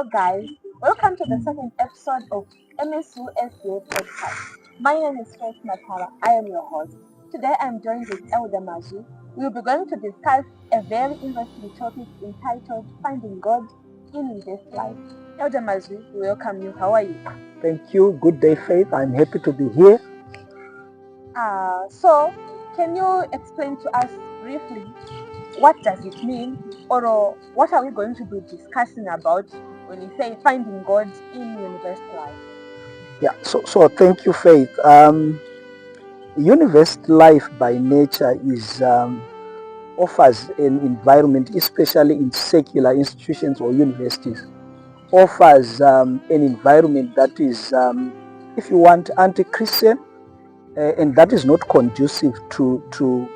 Hello guys, welcome to the second episode of MSUSA podcast. My name is Faith Matala. I am your host. Today I'm joined with Elder Mazu. We'll be going to discuss a very interesting topic entitled Finding God in this life. Elder Mazu, we welcome you. How are you? Thank you. Good day, Faith. I'm happy to be here. So can you explain to us briefly what does it mean, or what are we going to be discussing about when we say finding God in university life? Yeah. So thank you, Faith. University life by nature is offers an environment, especially in secular institutions or universities, offers an environment that is, if you want, anti-Christian, and that is not conducive to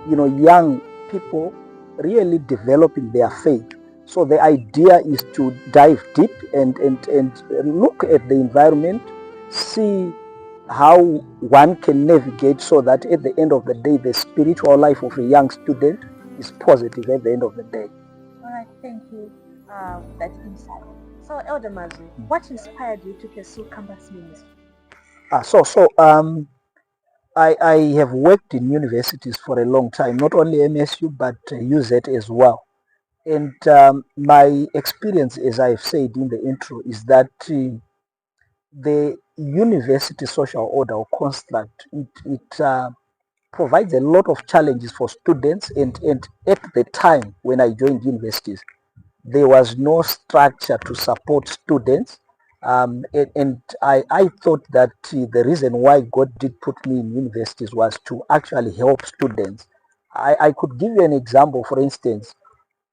young people really developing their faith. So the idea is to dive deep and look at the environment, see how one can navigate so that at the end of the day, the spiritual life of a young student is positive at the end of the day. All right, thank you for that insight. So, Elder Mazu, what inspired you to pursue campus ministry? I have worked in universities for a long time, not only MSU but UZ as well. And my experience, as I've said in the intro, is that the university social order or construct, it provides a lot of challenges for students. And at the time when I joined universities, there was no structure to support students. And I thought that the reason why God did put me in universities was to actually help students. I could give you an example. For instance,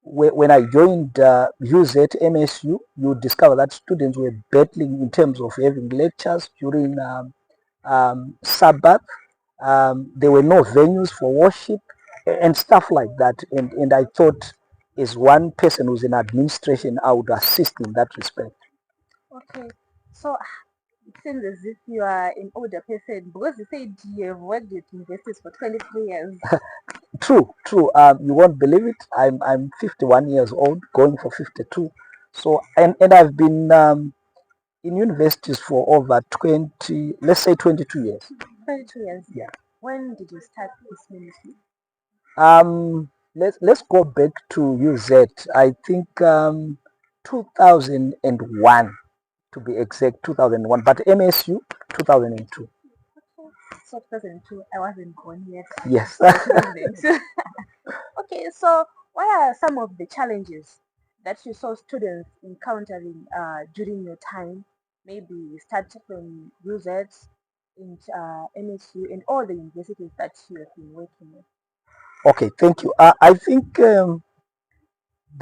when I joined UZ MSU, you discover that students were battling in terms of having lectures during Sabbath. There were no venues for worship and stuff like that. And I thought, as one person who's in administration, I would assist in that respect. Okay, so it seems as if you are an older person because you said you have worked at universities for 23 years. True. You won't believe it. I'm 51 years old, going for 52. So and I've been in universities for over 20, let's say 22 years. 22 years? Yeah. When did you start this ministry? Let's go back to UZ. I think 2001 to be exact, 2001. But MSU 2002. Okay. So 2002, I wasn't born yet. Yes. 2002. Okay, so what are some of the challenges that you saw students encountering during your time? Maybe start from UZ and MSU and all the universities that you have been working with. Okay, thank you. I think the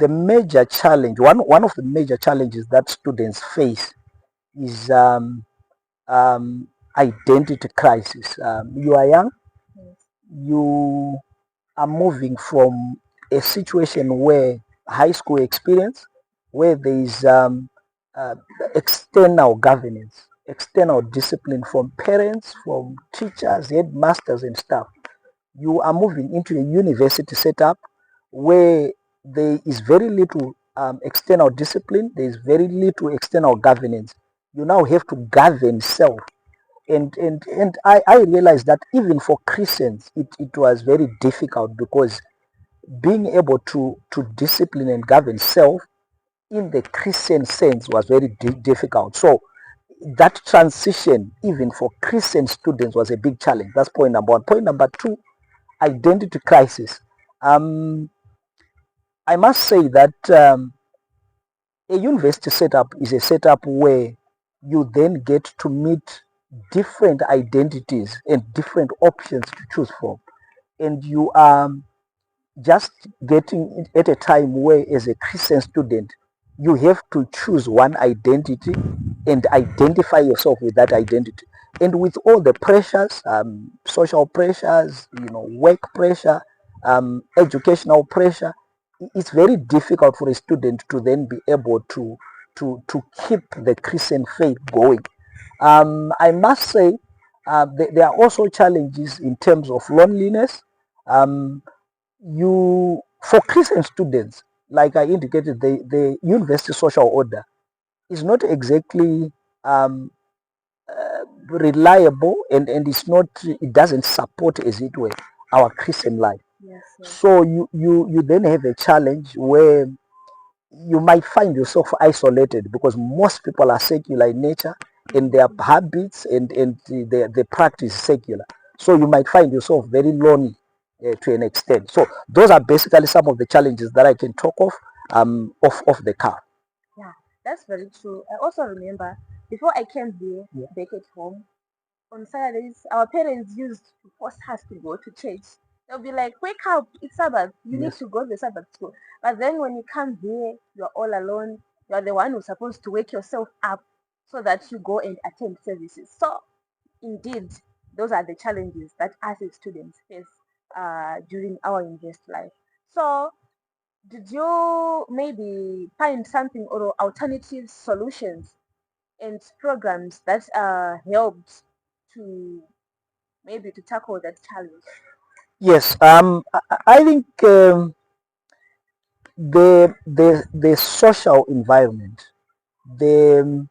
major challenge, one of the major challenges that students face is identity crisis. You are young, Yes. you are moving from a situation where high school experience, where there is uh, external governance, external discipline from parents, from teachers, headmasters, and staff. You are moving into a university setup where there is very little external discipline, there is very little external governance. You now have to govern self. And I realized that even for Christians, it was very difficult because being able to discipline and govern self in the Christian sense was very difficult. So that transition, even for Christian students, was a big challenge. That's point number one. Point number two, identity crisis. I must say that a university setup is a setup where you then get to meet different identities and different options to choose from. And you are just getting at a time where, as a Christian student, you have to choose one identity and identify yourself with that identity. And with all the pressures, social pressures, work pressure, educational pressure, it's very difficult for a student to then be able to keep the Christian faith going. I must say, there are also challenges in terms of loneliness. Um, for Christian students, like I indicated, the university social order is not exactly um, reliable, and it doesn't support, as it were, our Christian life. Yes, yes. So you then have a challenge where you might find yourself isolated because most people are secular in nature and their habits and their practice is secular. So you might find yourself very lonely to an extent. So those are basically some of the challenges that I can talk of the car. Yeah, that's very true. I also remember before I came here Yeah. back at home, on Saturdays, our parents used to force us to go to church. They'll be like, wake up, it's Sabbath, you need Yes. to go to the Sabbath school. But then when you come here, you're all alone. You're the one who's supposed to wake yourself up so that you go and attend services. So, indeed, those are the challenges that us as students face during our university life. So, did you maybe find something or alternative solutions and programs that helped to maybe to tackle that challenge? Yes. I think the social environment, the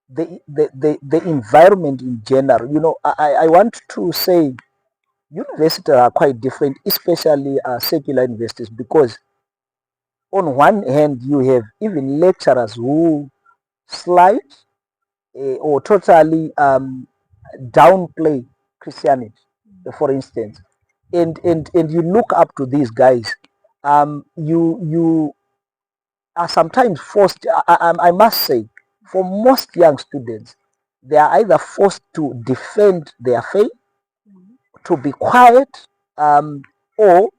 the environment in general. I want to say universities are quite different, especially secular universities, because on one hand you have even lecturers who slight or totally downplay Christianity, for instance, and you look up to these guys. You are sometimes forced. I must say, for most young students, they are either forced to defend their faith, Mhm. to be quiet, or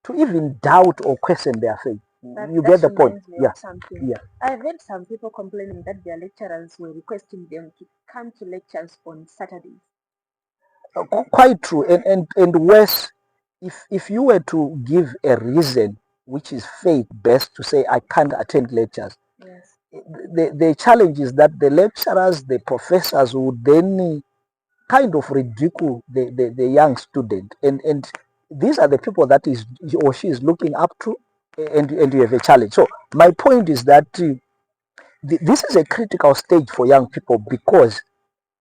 to even doubt or question their faith. You That get the point? reminds me of Yeah, something. yeah. I've heard some people complaining that their lecturers were requesting them to come to lectures on Saturdays. Quite true. And worse, if you were to give a reason which is faith based to say I can't attend lectures, Yes. the challenge is that the lecturers, the professors would then kind of ridicule the young student, and these are the people that is he or she is looking up to, and you have a challenge. So my point is that this is a critical stage for young people because,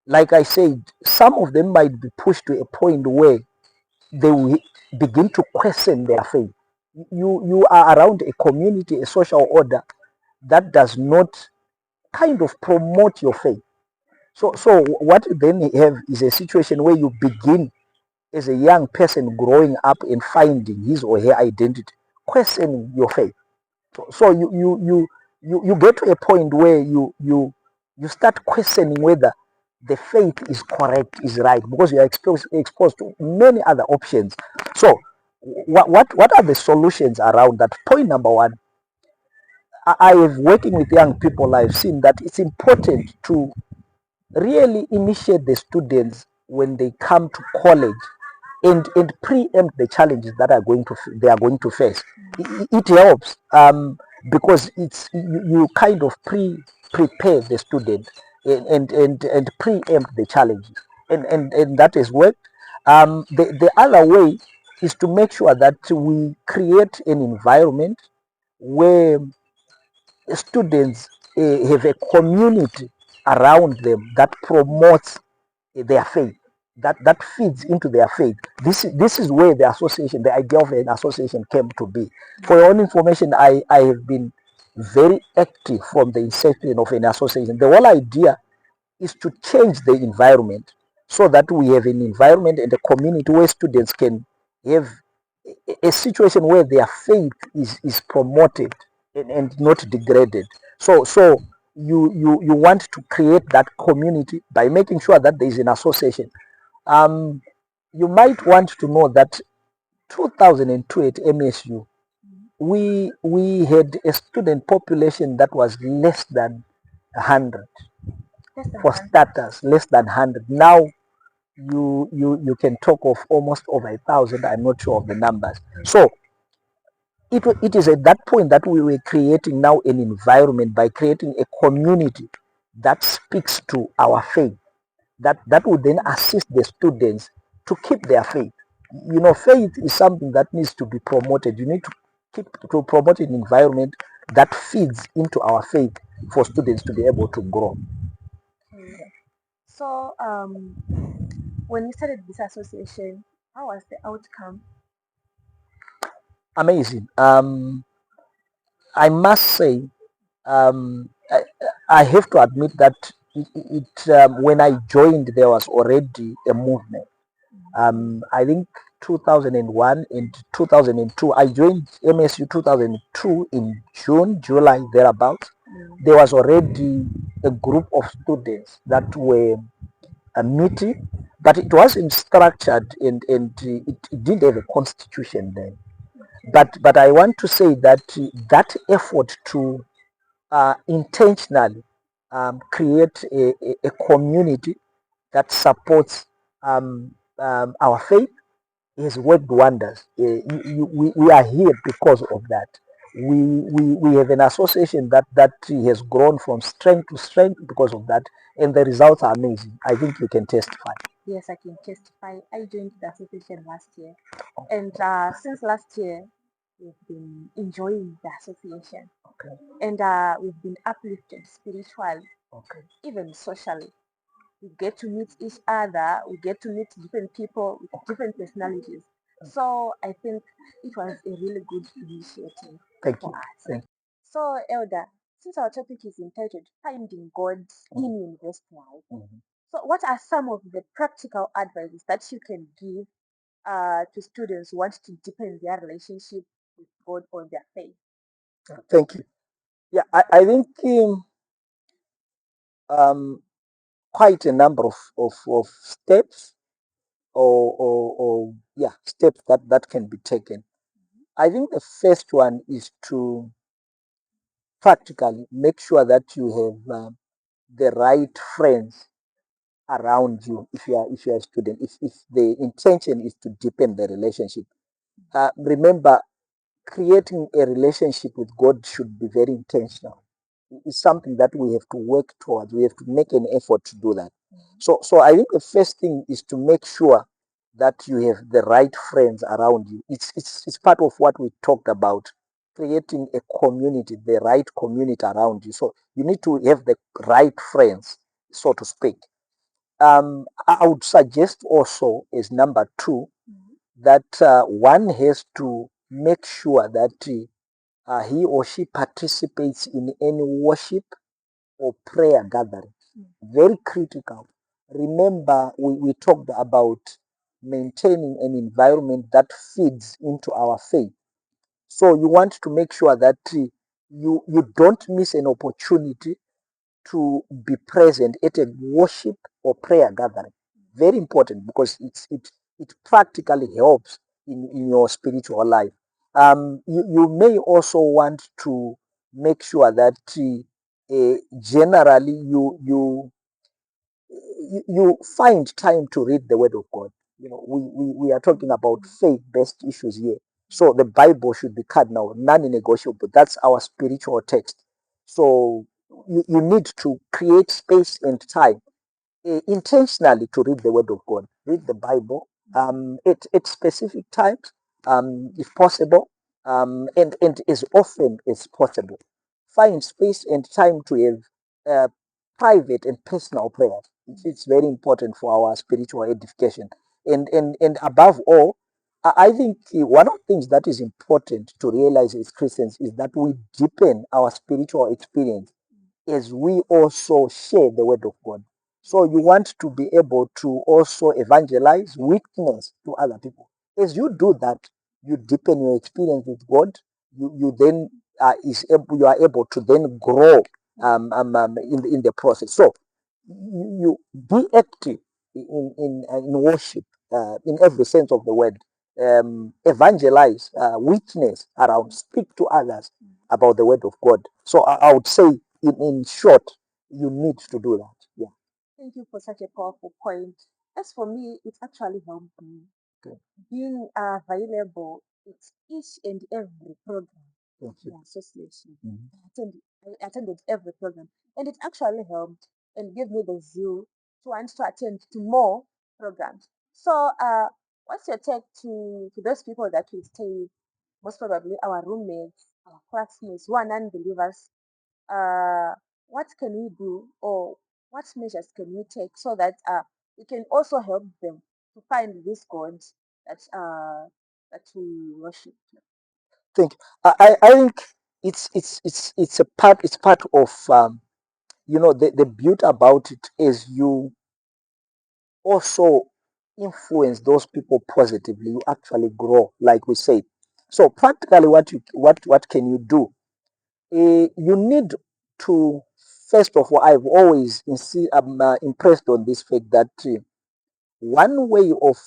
like I said, some of them might be pushed to a point where they will begin to question their faith. You are around a community, a social order that does not kind of promote your faith. So what you then have is a situation where you begin as a young person growing up and finding his or her identity, questioning your faith. So you get to a point where you start questioning whether the faith is correct, is right, because you are exposed to many other options. So what are the solutions around that? Point number one, I have working with young people, I've seen that it's important to really initiate the students when they come to college and preempt the challenges that they are going to face. It helps because you kind of prepare the student and preempt the challenges, and that is worked. The other way is to make sure that we create an environment where students have a community around them that promotes their faith, that feeds into their faith. This is where the association, the idea of an association came to be. For your own information, I have been very active from the inception of an association. The whole idea is to change the environment so that we have an environment and a community where students can have a situation where their faith is promoted and not degraded. So you want to create that community by making sure that there is an association. Um, you might want to know that 2002 at MSU, we had a student population that was less than 100. Less than For 100. starters, less than 100. Now you can talk of almost over 1,000. I'm not sure of the numbers. So it is at that point that we were creating now an environment by creating a community that speaks to our faith, that would then assist the students to keep their faith. Faith is something that needs to be promoted. You need to keep to promote an environment that feeds into our faith for students to be able to grow. Okay. So, when you started this association, how was the outcome? Amazing. I must say, I have to admit that when I joined, there was already a movement. I think 2001 and 2002. I joined MSU 2002 in June, July, thereabouts. Mm. There was already a group of students that were meeting, but it wasn't structured and it didn't have a constitution then. But I want to say that that effort to intentionally create a community that supports our faith has worked wonders. We are here because of that. We have an association that has grown from strength to strength because of that, and the results are amazing. I think you can testify. Yes, I can testify. I joined the association last year, and since last year, we've been enjoying the association, Okay. and we've been uplifted spiritually, Okay. even socially. We get to meet each other. We get to meet different people with different personalities. So I think it was a really good initiative Thank for you. us. Thank So, Elder, since our topic is entitled Finding God in University Life, you. Mhm. so what are some of the practical advices that you can give to students who want to deepen their relationship with God or their faith? Thank you. Yeah, I think um, quite a number of steps or yeah steps that can be taken. I think the first one is to practically make sure that you have the right friends around you if you are a student, if the intention is to deepen the relationship. Remember, creating a relationship with God should be very intentional. It's something that we have to work towards. We have to make an effort to do that. So I think the first thing is to make sure that you have the right friends around you. It's part of what we talked about, creating a community, the right community around you. So you need to have the right friends, so to speak. I would suggest also as number two that one has to make sure that he or she participates in any worship or prayer gathering. Very critical. Remember, we talked about maintaining an environment that feeds into our faith. So you want to make sure that you don't miss an opportunity to be present at a worship or prayer gathering. Very important because it practically helps in your spiritual life. You may also want to make sure that generally you find time to read the Word of God. We are talking about faith-based issues here. So the Bible should be cardinal, non-negotiable. That's our spiritual text. So you need to create space and time intentionally to read the Word of God, read the Bible at specific times, if possible, and as often as possible. Find space and time to have private and personal prayers. It's very important for our spiritual edification. And above all, I think one of the things that is important to realize as Christians is that we deepen our spiritual experience as we also share the word of God. So you want to be able to also evangelize, witness to other people. As you do that, you deepen your experience with God. You then you are able to then grow in the process. So you be active in worship in every sense of the word. Evangelize, witness around, speak to others about the word of God. So I would say, in short, you need to do that. Yeah. Thank you for such a powerful point. As for me, it actually helped me Okay. being available at each and every program Thank of the you. association. Mhm. I attended every program, and it actually helped and gave me the zeal to want to attend to more programs. So, what's your take to those people that we stay with? Most probably our roommates, our classmates who are non-believers. what can we do, or what measures can we take so that we can also help them to find this God that we worship? Think I think it's part of the beauty about it is you also influence those people positively. You actually grow, like we said. So practically, what can you do? You need to, first of all, I've always impressed on this fact that one way of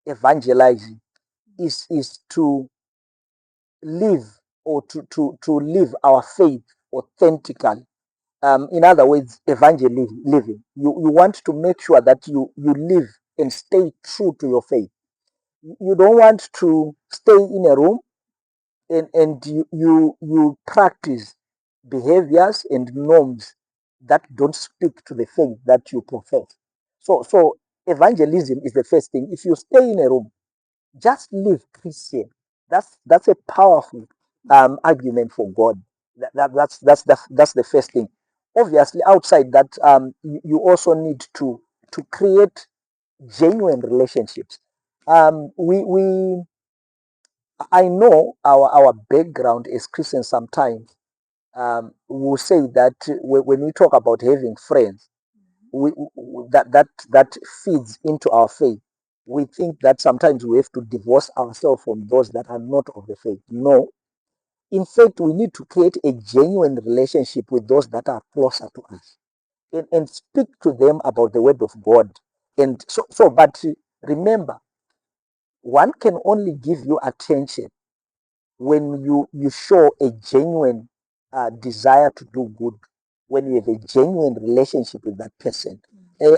evangelizing is to live, or to live our faith authentically. In other words, evangelism living. You want to make sure that you live and stay true to your faith. You don't want to stay in a room and you practice behaviors and norms that don't speak to the faith that you profess. So evangelism is the first thing. If you stay in a room, just live Christian. That's a powerful argument for God. That's the first thing. Obviously, outside that, you also need to create genuine relationships. We I know our background as Christians sometimes will say that when we talk about having friends, that feeds into our faith. We think that sometimes we have to divorce ourselves from those that are not of the faith. No, in fact, we need to create a genuine relationship with those that are closer to us, and speak to them about the word of God. And but remember, one can only give you attention when you show a genuine desire to do good, when you have a genuine relationship with that person.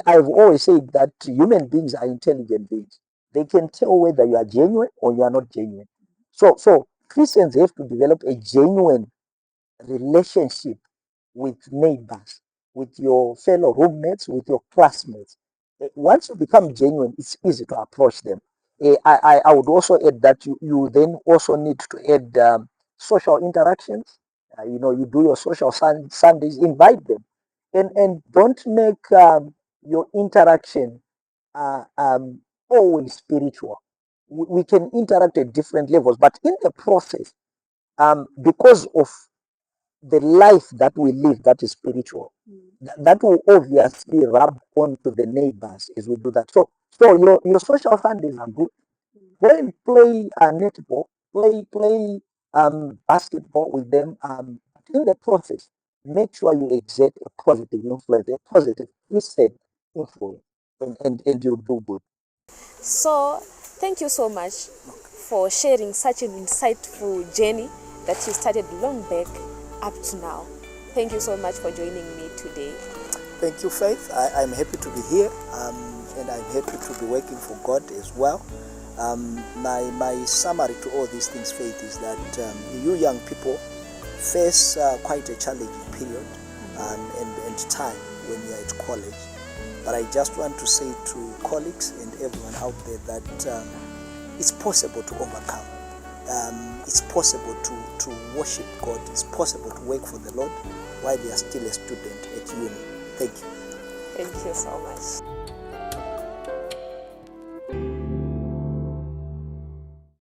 I've always said that human beings are intelligent beings. They can tell whether you are genuine or you are not genuine. So Christians have to develop a genuine relationship with neighbors, with your fellow roommates, with your classmates. Once you become genuine, it's easy to approach them. I would also add that you then also need to add social interactions. You do your social Sundays, invite them, and don't make your interaction always spiritual. We can interact at different levels, but in the process, because of the life that we live that is spiritual, that will obviously rub onto the neighbors as we do that. So your social Sundays are good. Go and play netball, play basketball with them. In the process, make sure you exert a positive influence, a positive Christian influence, and you'll do good. So, thank you so much for sharing such an insightful journey that you started long back up to now. Thank you so much for joining me today. Thank you, Faith. I'm happy to be here, and I'm happy to be working for God as well. My summary to all these things, Faith, is that you young people face quite a challenging period and time when you're at college. But I just want to say to colleagues and everyone out there that it's possible to overcome. It's possible to worship God. It's possible to work for the Lord while you are still a student at uni. Thank you. Thank you so much.